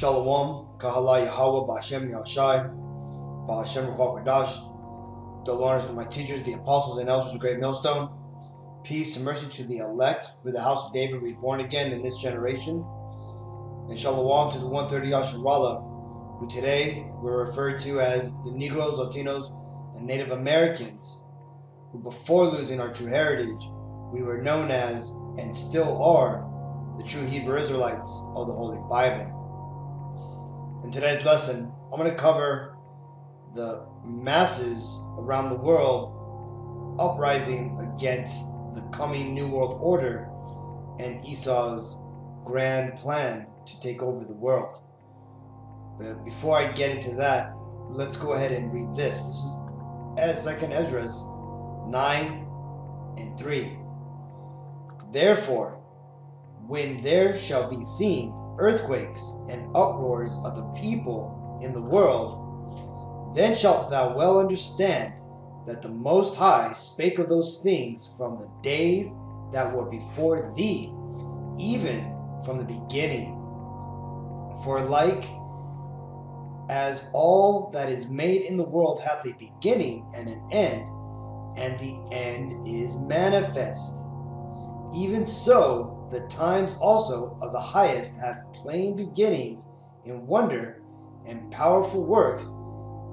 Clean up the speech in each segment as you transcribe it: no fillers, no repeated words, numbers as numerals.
Shalom, Kahala Yahweh, Ba'Shem Yahshai, Ba'Shem Ruach. The honors of my teachers, the apostles and elders of Great Millstone. Peace and mercy to the elect, with the house of David reborn again in this generation. And Shalom to the 130 Yasharallah, who today were referred to as the Negroes, Latinos, and Native Americans, who before losing our true heritage, we were known as, and still are, the true Hebrew Israelites of the Holy Bible. In today's lesson, I'm going to cover the masses around the world uprising against the coming New World Order and Esau's grand plan to take over the world. But before I get into that, let's go ahead and read this. This is 2 Ezra 9:3. Therefore, when there shall be seen earthquakes and uproars of the people in the world, then shalt thou well understand that the Most High spake of those things from the days that were before thee, even from the beginning. For like as all that is made in the world hath a beginning and an end, and the end is manifest, even so the times also of the highest have plain beginnings in wonder and powerful works,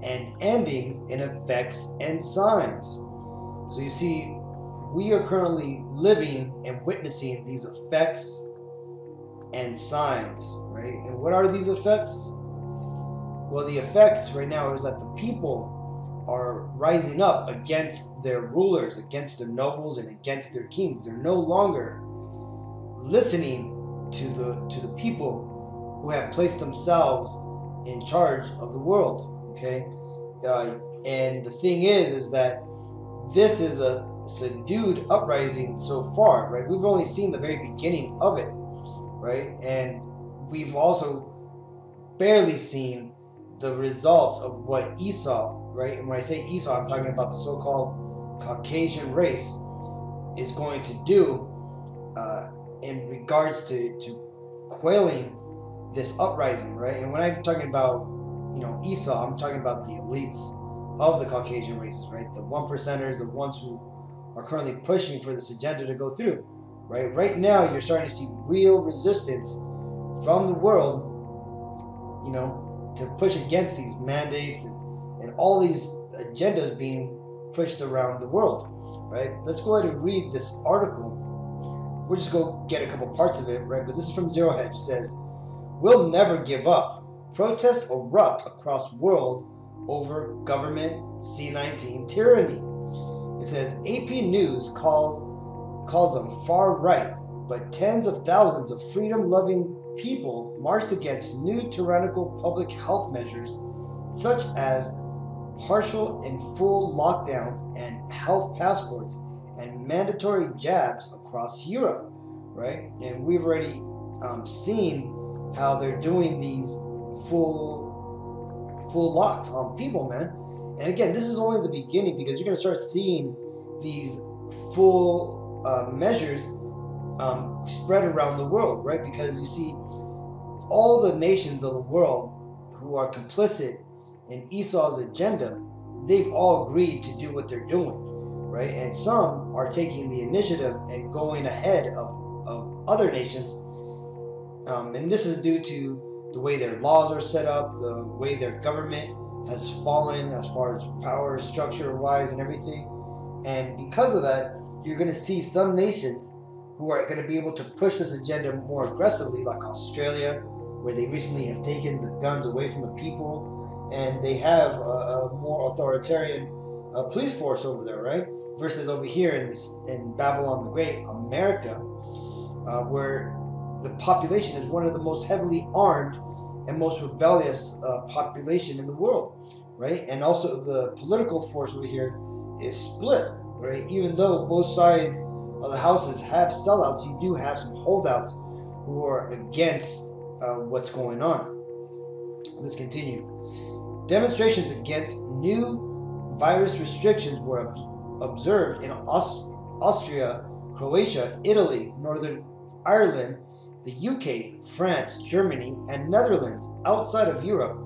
and endings in effects and signs. So you see, we are currently living and witnessing these effects and signs, right? And what are these effects? Well, the effects right now is that the people are rising up against their rulers, against their nobles, and against their kings. They're no longer listening to the people who have placed themselves in charge of the world. Okay, and the thing is that this is a subdued uprising so far, right? We've only seen the very beginning of it, right? And we've also barely seen the results of what Esau, right? And when I say Esau, I'm talking about the so-called Caucasian race is going to do in regards to quelling this uprising, right? And when I'm talking about, Esau, I'm talking about the elites of the Caucasian races, right? The 1%ers, the ones who are currently pushing for this agenda to go through, right? Right now, you're starting to see real resistance from the world, to push against these mandates and all these agendas being pushed around the world, right? Let's go ahead and read this article. We'll just go get a couple parts of it, right? But this is from Zero Hedge. It says, "We'll never give up. Protests erupt across world over government C-19 tyranny." It says, AP News calls them far right, but tens of thousands of freedom-loving people marched against new tyrannical public health measures such as partial and full lockdowns and health passports and mandatory jabs across Europe, right? And we've already seen how they're doing these full locks on people, man. And again, this is only the beginning, because you're going to start seeing these full measures spread around the world, right? Because you see, all the nations of the world who are complicit in Esau's agenda, they've all agreed to do what they're doing, right? And some are taking the initiative and going ahead of other nations. And this is due to the way their laws are set up, the way their government has fallen as far as power structure wise and everything. And because of that, you're going to see some nations who are going to be able to push this agenda more aggressively, like Australia, where they recently have taken the guns away from the people, and they have a more authoritarian police force over there, right? Versus over here in Babylon the Great, America, where the population is one of the most heavily armed and most rebellious population in the world, right? And also the political force over here is split, right? Even though both sides of the houses have sellouts, you do have some holdouts who are against what's going on. Let's continue. Demonstrations against new virus restrictions were observed in Austria, Croatia, Italy, Northern Ireland, the UK, France, Germany, and Netherlands outside of Europe,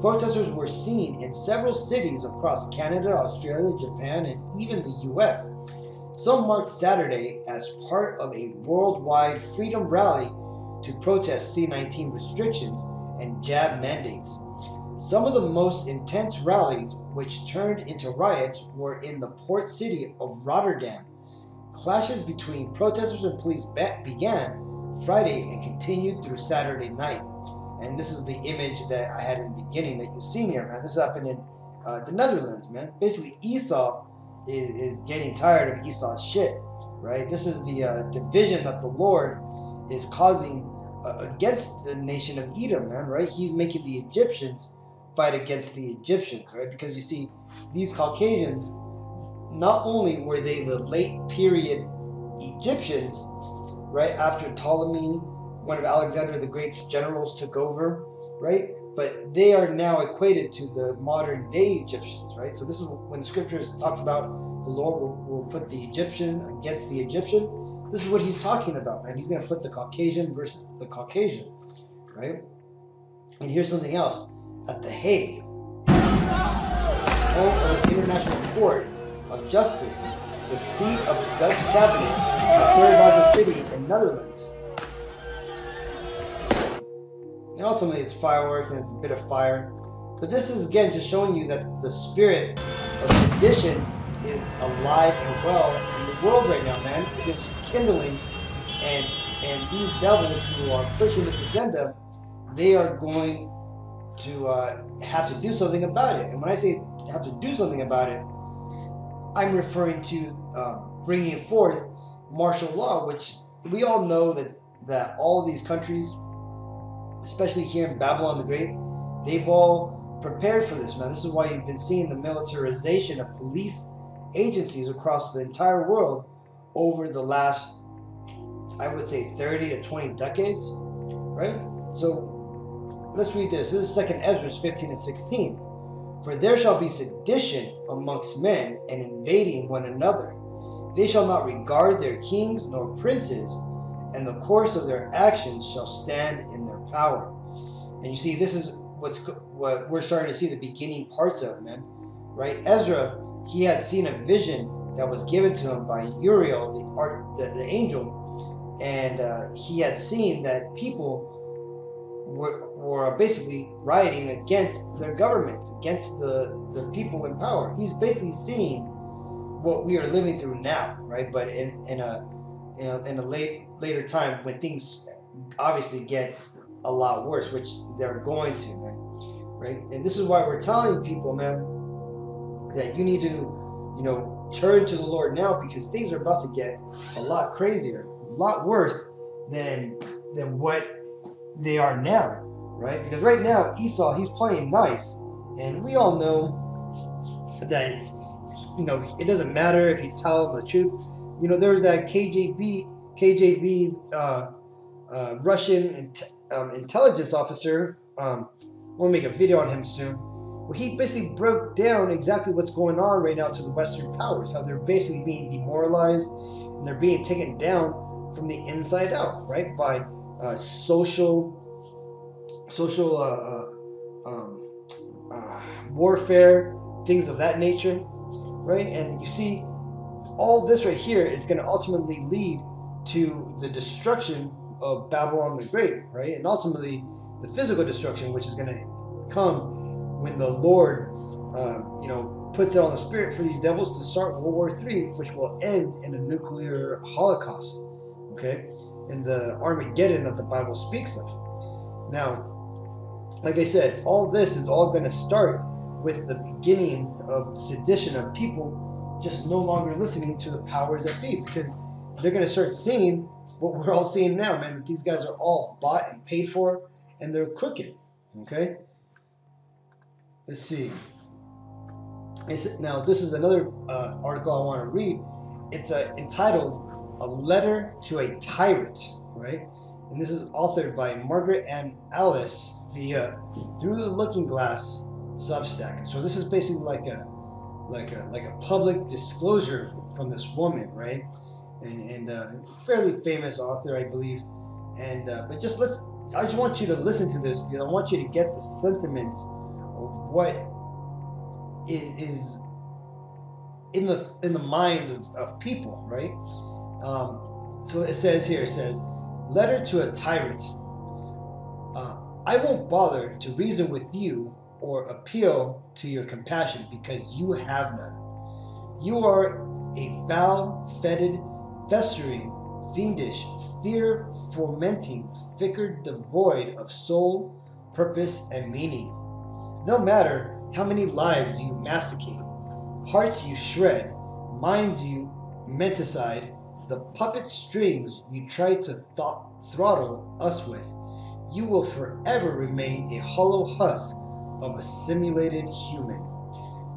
protesters were seen in several cities across Canada, Australia, Japan, and even the US. Some marked Saturday as part of a worldwide freedom rally to protest C-19 restrictions and jab mandates. Some of the most intense rallies, which turned into riots, were in the port city of Rotterdam. Clashes between protesters and police began Friday and continued through Saturday night. And this is the image that I had in the beginning that you've seen here, man. This happened in the Netherlands, man. Basically, Esau is getting tired of Esau's shit, right? This is the division that the Lord is causing against the nation of Edom, man, right? He's making the Egyptians fight against the Egyptians, right? Because you see, these Caucasians, not only were they the late period Egyptians, right, after Ptolemy, one of Alexander the Great's generals, took over, right, but they are now equated to the modern day Egyptians, right? So this is when the scriptures talks about the Lord will put the Egyptian against the Egyptian. This is what he's talking about, man. He's going to put the Caucasian versus the Caucasian, right? And here's something else. At The Hague, home of the International Court of Justice, the seat of the Dutch cabinet, the third largest city in Netherlands. And ultimately it's fireworks and it's a bit of fire. But this is again just showing you that the spirit of sedition is alive and well in the world right now, man. It is kindling, and these devils who are pushing this agenda, they are going to have to do something about it. And when I say have to do something about it, I'm referring to bringing forth martial law, which we all know that all these countries, especially here in Babylon the Great, they've all prepared for this, man. This is why you've been seeing the militarization of police agencies across the entire world over the last, I would say, 30 to 20 decades, right? So let's read this. This is 2 Ezra 15 and 16. For there shall be sedition amongst men, and invading one another. They shall not regard their kings nor princes, and the course of their actions shall stand in their power. And you see, this is what we're starting to see the beginning parts of, man. Right? Ezra, he had seen a vision that was given to him by Uriel, the angel, and he had seen that people were basically rioting against their governments, against the people in power. He's basically seeing what we are living through now, right? But in a later time when things obviously get a lot worse, which they're going to, man, right? And this is why we're telling people, man, that you need to, turn to the Lord now, because things are about to get a lot crazier, a lot worse than what they are now, right? Because right now Esau, he's playing nice, and we all know that it doesn't matter if you tell him the truth. There was that KGB Russian intelligence officer. We'll make a video on him soon, where he basically broke down exactly what's going on right now to the Western powers, how they're basically being demoralized and they're being taken down from the inside out, right? By social warfare, things of that nature, right? And you see, all this right here is going to ultimately lead to the destruction of Babylon the Great, right? And ultimately the physical destruction, which is going to come when the Lord, puts it on the spirit for these devils to start World War III, which will end in a nuclear holocaust, okay? In the Armageddon that the Bible speaks of. Now, like I said, all this is all going to start with the beginning of sedition of people just no longer listening to the powers that be, because they're going to start seeing what we're all seeing now, man, that these guys are all bought and paid for, and they're crooked, okay? Let's see. Now, this is another article I want to read. It's entitled "A Letter to a Tyrant," right? And this is authored by Margaret Ann Alice via Through the Looking Glass Substack. So this is basically like a public disclosure from this woman, right? And fairly famous author, I believe. And but I just want you to listen to this, because I want you to get the sentiments of what is in the minds of people, right? So it says here, letter to a tyrant. I won't bother to reason with you or appeal to your compassion, because you have none. You are a foul-fetid, festering, fiendish, fear-fomenting, ficker devoid of soul, purpose, and meaning. No matter how many lives you massacre, hearts you shred, minds you menticide, the puppet strings you try to throttle us with, you will forever remain a hollow husk of a simulated human.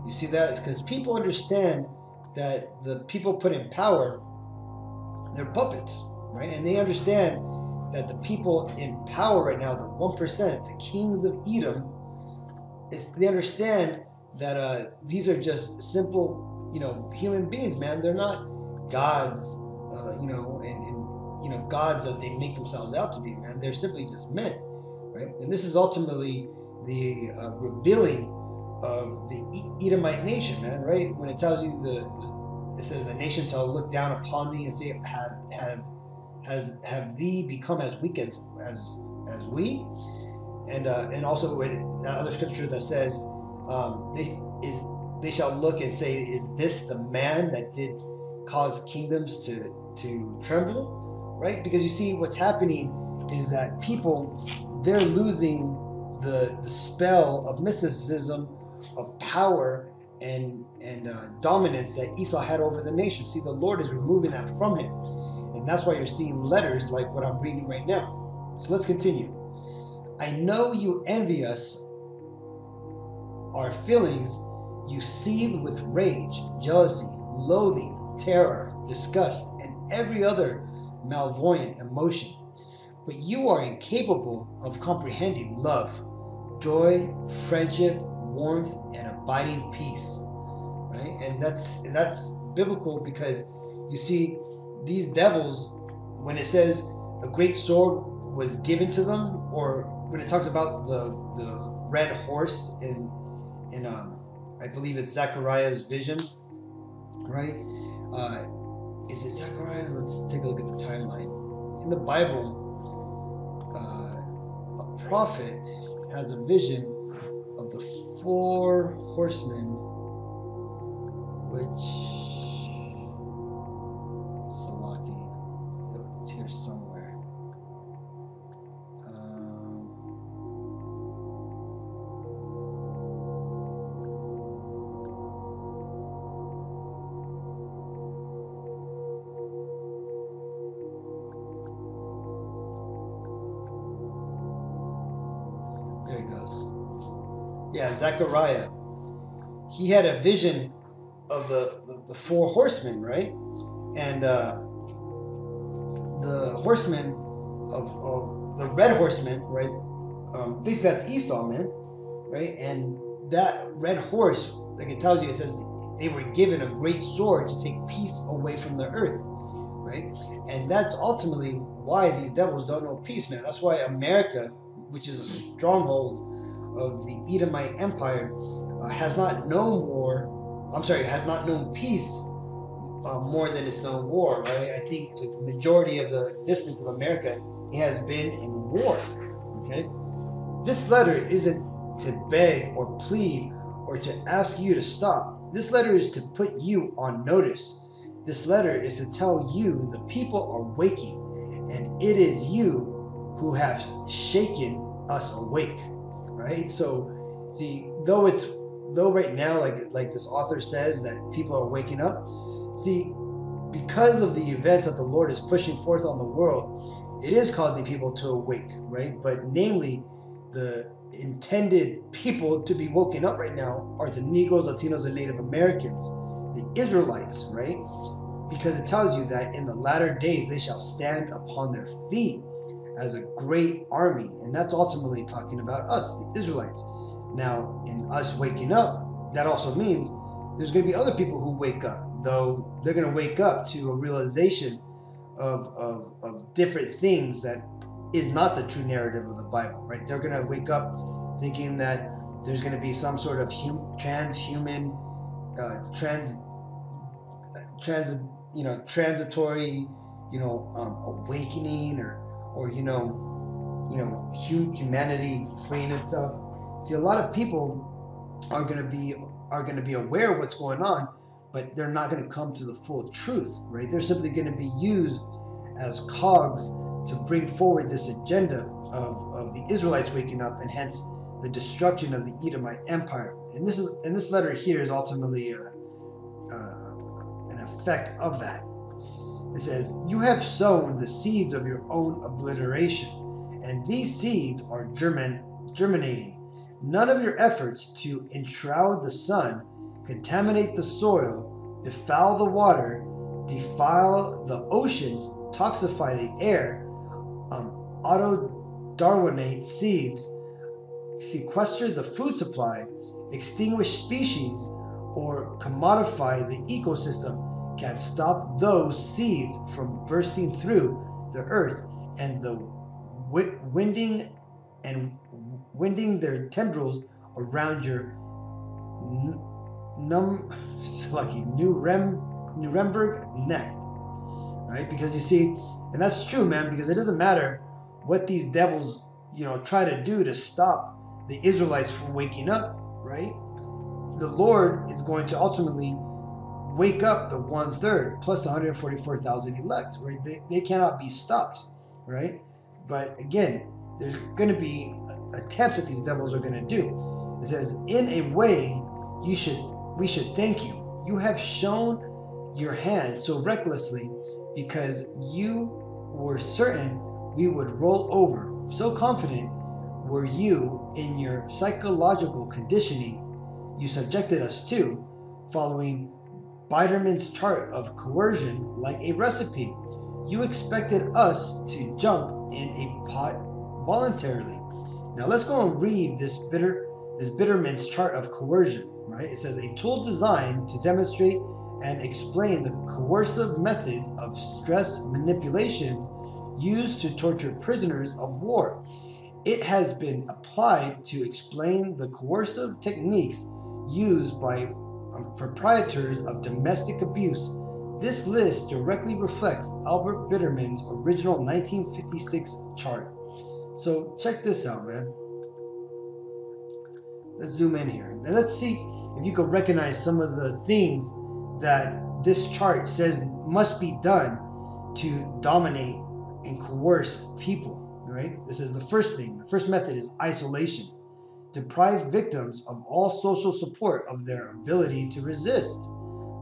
You see that? It's because people understand that the people put in power, they're puppets, right? And they understand that the people in power right now, the 1%, the kings of Edom, they understand that these are just simple, human beings, man. They're not gods, and gods that they make themselves out to be, man. They're simply just men, right? And this is ultimately the revealing of the Edomite nation, man, right? When it tells you it says the nation shall look down upon thee and say, have thee become as weak as we? And also with the other scripture that says, they shall look and say, is this the man that did cause kingdoms to tremble, right? Because you see, what's happening is that people, they're losing the spell of mysticism, of power and dominance that Esau had over the nation. See, the Lord is removing that from him, and that's why you're seeing letters like what I'm reading right now. So let's continue. I know you envy us, our feelings. You seethe with rage, jealousy, loathing, terror, disgust, and every other malvoyant emotion. But you are incapable of comprehending love, joy, friendship, warmth, and abiding peace. Right? And that's biblical, because you see, these devils, when it says a great sword was given to them, or when it talks about the red horse in I believe it's Zechariah's vision, right? Is it Zechariah? Let's take a look at the timeline. In the Bible, a prophet has a vision of the 4 horsemen, which Salaki, it's here somewhere. There it goes. Yeah, Zechariah. He had a vision of the 4 horsemen, right? And the horsemen of the red horsemen, right? Basically, that's Esau, man, right? And that red horse, like it tells you, it says they were given a great sword to take peace away from the earth, right? And that's ultimately why these devils don't know peace, man. That's why America, which is a stronghold of the Edomite Empire, has not known peace more than it's known war, right? I think the majority of the existence of America has been in war, okay? This letter isn't to beg or plead or to ask you to stop. This letter is to put you on notice. This letter is to tell you the people are waking, and it is you who have shaken us awake, right? So see, though right now, like this author says, that people are waking up, see, because of the events that the Lord is pushing forth on the world, it is causing people to awake, right? But namely, the intended people to be woken up right now are the Negroes, Latinos, and Native Americans, the Israelites, right? Because it tells you that in the latter days they shall stand upon their feet as a great army, and that's ultimately talking about us, the Israelites. Now, in us waking up, that also means there's going to be other people who wake up, though they're going to wake up to a realization of different things that is not the true narrative of the Bible, right? They're going to wake up thinking that there's going to be some sort of transhuman, transitory, awakening, or humanity freeing itself. See, a lot of people are going to be aware of what's going on, but they're not going to come to the full truth, right? They're simply going to be used as cogs to bring forward this agenda of the Israelites waking up, and hence the destruction of the Edomite Empire. And this letter here is ultimately an effect of that. It says, "You have sown the seeds of your own obliteration, and these seeds are germinating. None of your efforts to enshroud the sun, contaminate the soil, befoul the water, defile the oceans, toxify the air, auto-Darwinate seeds, sequester the food supply, extinguish species, or commodify the ecosystem can stop those seeds from bursting through the earth and the winding their tendrils around your Nuremberg neck." Right? Because you see, and that's true, man, because it doesn't matter what these devils, try to do to stop the Israelites from waking up, right? The Lord is going to ultimately wake up the 1/3 plus the 144,000 elect, right? They cannot be stopped, right? But again, there's going to be attempts that these devils are going to do. It says, "In a way, we should thank you. You have shown your hand so recklessly because you were certain we would roll over. So confident were you in your psychological conditioning you subjected us to, following Biderman's chart of coercion like a recipe. You expected us to jump in a pot voluntarily." Now let's go and read this Biderman's chart of coercion, right? It says, "A tool designed to demonstrate and explain the coercive methods of stress manipulation used to torture prisoners of war. It has been applied to explain the coercive techniques used by proprietors of domestic abuse. This list directly reflects Albert Biderman's original 1956 chart." So check this out, man. Let's zoom in here and let's see if you can recognize some of the things that this chart says must be done to dominate and coerce people, right? This is the first thing. The first method is isolation. Deprive victims of all social support of their ability to resist,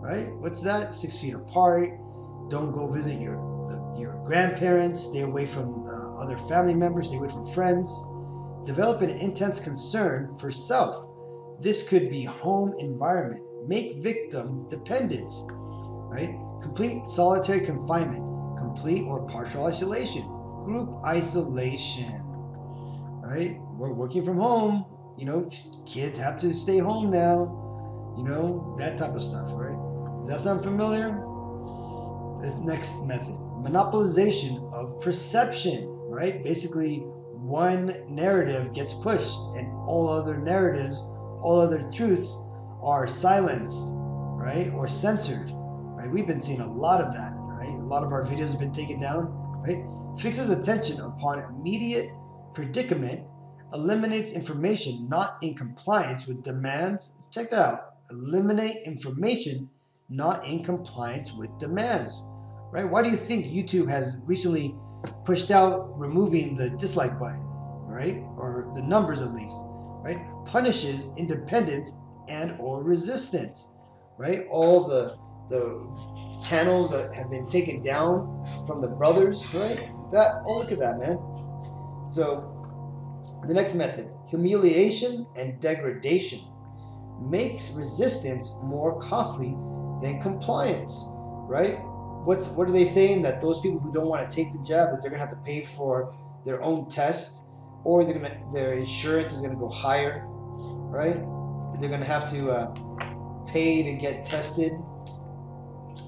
right? What's that? 6 feet apart. Don't go visit your grandparents. Stay away from other family members. Stay away from friends. Develop an intense concern for self. This could be home environment. Make victim dependent, right? Complete solitary confinement. Complete or partial isolation. Group isolation, right? We're working from home. Kids have to stay home now. That type of stuff, right? Does that sound familiar? The next method, monopolization of perception, right? Basically, one narrative gets pushed and all other narratives, all other truths are silenced, right? Or censored, right? We've been seeing a lot of that, right? A lot of our videos have been taken down, right? Fixes attention upon immediate predicament, eliminates information not in compliance with demands. Let's check that out. Eliminate information not in compliance with demands, right? Why do you think YouTube has recently pushed out removing the dislike button, right? Or the numbers at least, right? Punishes independence and or resistance, right? All the channels that have been taken down from the brothers, right? Look at that, man. So the next method, humiliation and degradation, makes resistance more costly than compliance, right? What are they saying? That those people who don't want to take the jab, that they're gonna have to pay for their own test, or their insurance is gonna go higher, right? They're gonna have to pay to get tested.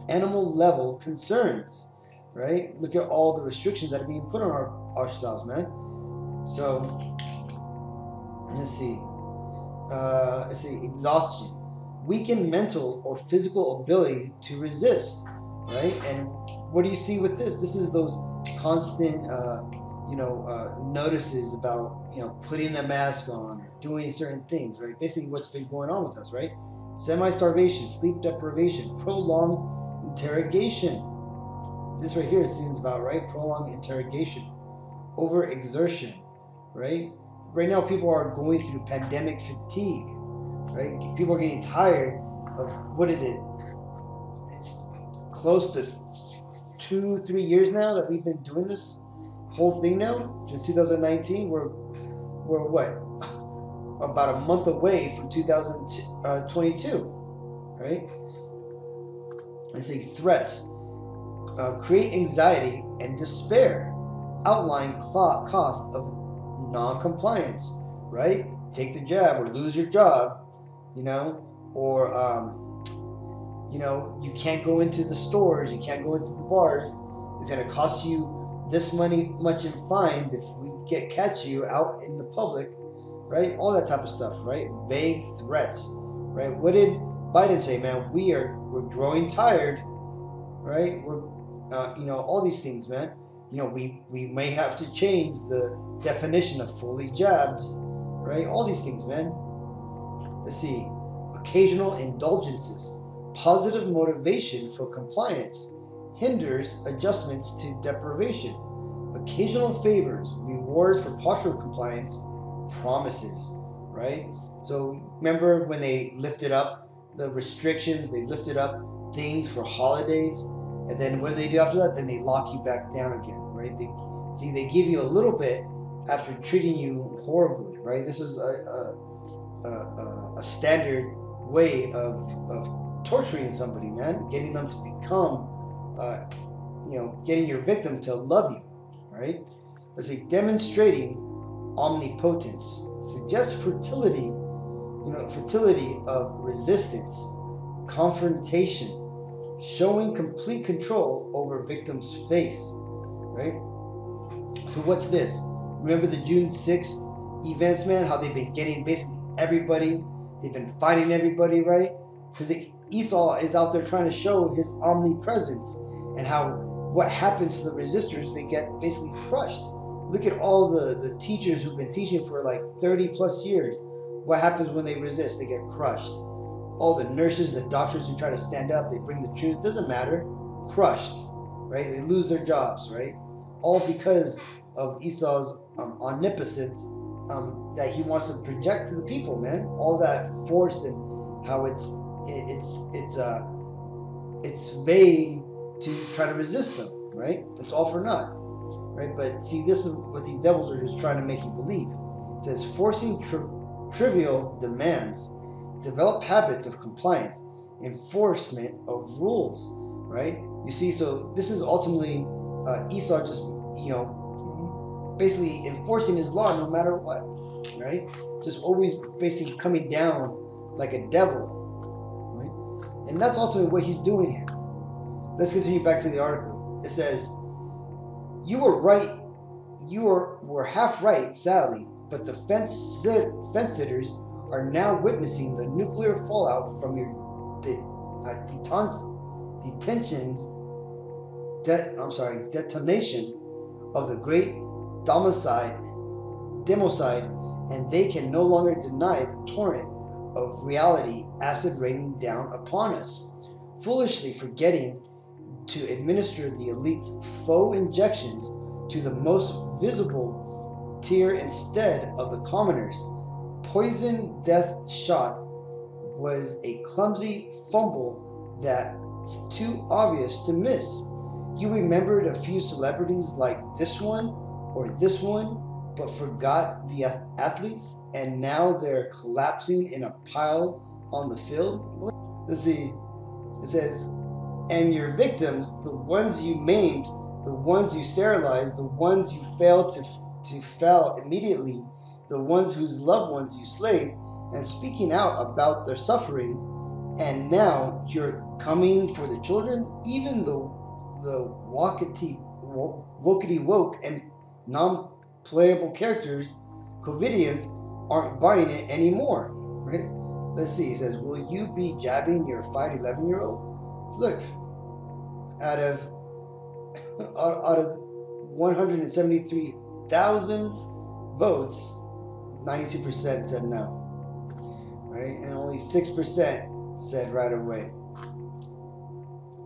Animal level concerns, right? Look at all the restrictions that are being put on ourselves, man. So let's see. Exhaustion, weakened mental or physical ability to resist, right? And what do you see with this? This is those constant, notices about, putting a mask on, or doing certain things, right? Basically, what's been going on with us, right? Semi-starvation, sleep deprivation, prolonged interrogation. This right here seems about right. Prolonged interrogation, overexertion, right? Right now, people are going through pandemic fatigue, right? People are getting tired of, what is it? It's close to 2-3 years now that we've been doing this whole thing now. Since 2019, we're what? About a month away from 2022, right? Let's say threats, create anxiety and despair, outline cost of non-compliance, right? Take the jab or lose your job, or you can't go into the stores, you can't go into the bars. It's going to cost you this much in fines if we catch you out in the public, right? All that type of stuff, right? Vague threats, right? What did Biden say, man? We're growing tired, right? We're all these things, man. We may have to change the definition of fully jabbed, right? All these things, man. Let's see. Occasional indulgences, positive motivation for compliance, hinders adjustments to deprivation. Occasional favors, rewards for partial compliance, promises, right? So remember when they lifted up the restrictions, they lifted up things for holidays, and then what do they do after that? Then they lock you back down again, right? They give you a little bit after treating you horribly, right? This is a standard way of torturing somebody, man. Getting them to become, getting your victim to love you, right? Let's see, demonstrating omnipotence, suggests fertility of resistance, confrontation, showing complete control over victim's face, right? So what's this? Remember the June 6th events, man? How they've been getting basically everybody. They've been fighting everybody, right? Because Esau is out there trying to show his omnipresence, and how what happens to the resistors, they get basically crushed. Look at all the teachers who've been teaching for like 30 plus years. What happens when they resist? They get crushed. All the nurses, the doctors who try to stand up, they bring the truth, doesn't matter, crushed, right? They lose their jobs, right? All because of Esau's omnipotence that he wants to project to the people, man. All that force and how it's vain to try to resist them, right? It's all for naught, right? But see, this is what these devils are just trying to make you believe. It says forcing trivial demands, develop habits of compliance, enforcement of rules, right? You see, so this is ultimately Esau just, basically enforcing his law no matter what, right? Just always basically coming down like a devil, right? And that's ultimately what he's doing here. Let's continue back to the article. It says, you were right, were half right, Sally, but the fence sitters are now witnessing the nuclear fallout from your detonation of the great democide, and they can no longer deny the torrent of reality acid raining down upon us, foolishly forgetting to administer the elite's faux injections to the most visible tier instead of the commoners. Poison death shot was a clumsy fumble that's too obvious to miss. You remembered a few celebrities like this one or this one, but forgot the athletes, and now they're collapsing in a pile on the field. Let's see. It says, and your victims, the ones you maimed, the ones you sterilized, the ones you failed to fell immediately, the ones whose loved ones you slayed, and speaking out about their suffering, and now you're coming for the children, even the wokety woke and non-playable characters, Covidians aren't buying it anymore. Right? Let's see. He says, will you be jabbing your 5'11"-year-old? Look, out of 173,000 votes, 92% said no. Right? And only 6% said right away.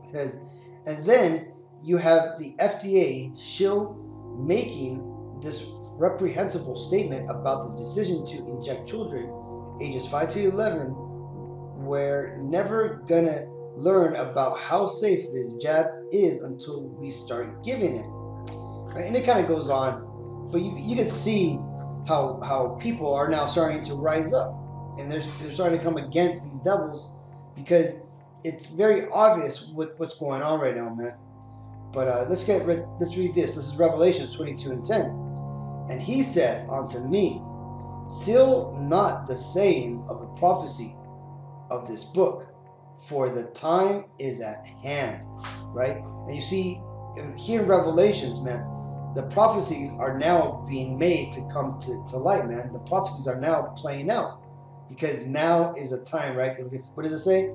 It says, and then you have the FDA shill making this reprehensible statement about the decision to inject children ages 5 to 11. We're never gonna learn about how safe this jab is until we start giving it. Right? And it kind of goes on, but you can see how people are now starting to rise up, and they're starting to come against these devils, because it's very obvious what's going on right now, man. But let's read this. This is Revelation 22:10. And he said unto me, seal not the sayings of the prophecy of this book, for the time is at hand. Right? And you see here in Revelations, man, the prophecies are now being made to come to light, man. The prophecies are now playing out, because now is a time, right? Because what does it say?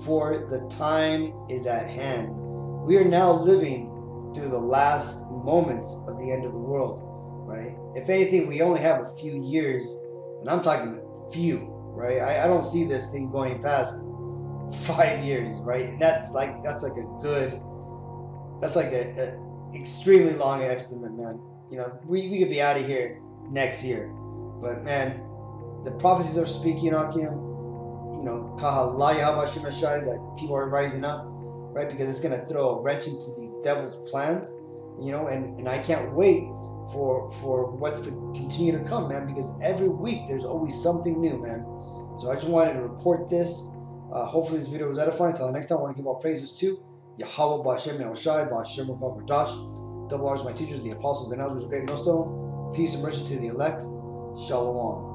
For the time is at hand. We are now living through the last moments of the end of the world, right? If anything, we only have a few years, and I'm talking few, right? I don't see this thing going past 5 years, right? And that's like a extremely long estimate, man. You know, we could be out of here next year, but man, the prophecies are speaking, Akim. You know, that people are rising up, right? Because it's gonna throw a wrench into these devil's plans, you know, and I can't wait for what's to continue to come, man, because every week there's always something new, man. So I just wanted to report this. Hopefully this video was edifying. Until the next time, I want to give all praises to Yahweh, Ba'Shem, Yahushai, Ba'Shem, Ba'Bardash. Double R's my teachers, the apostles, and elders, great millstone. Peace and mercy to the elect. Shalom.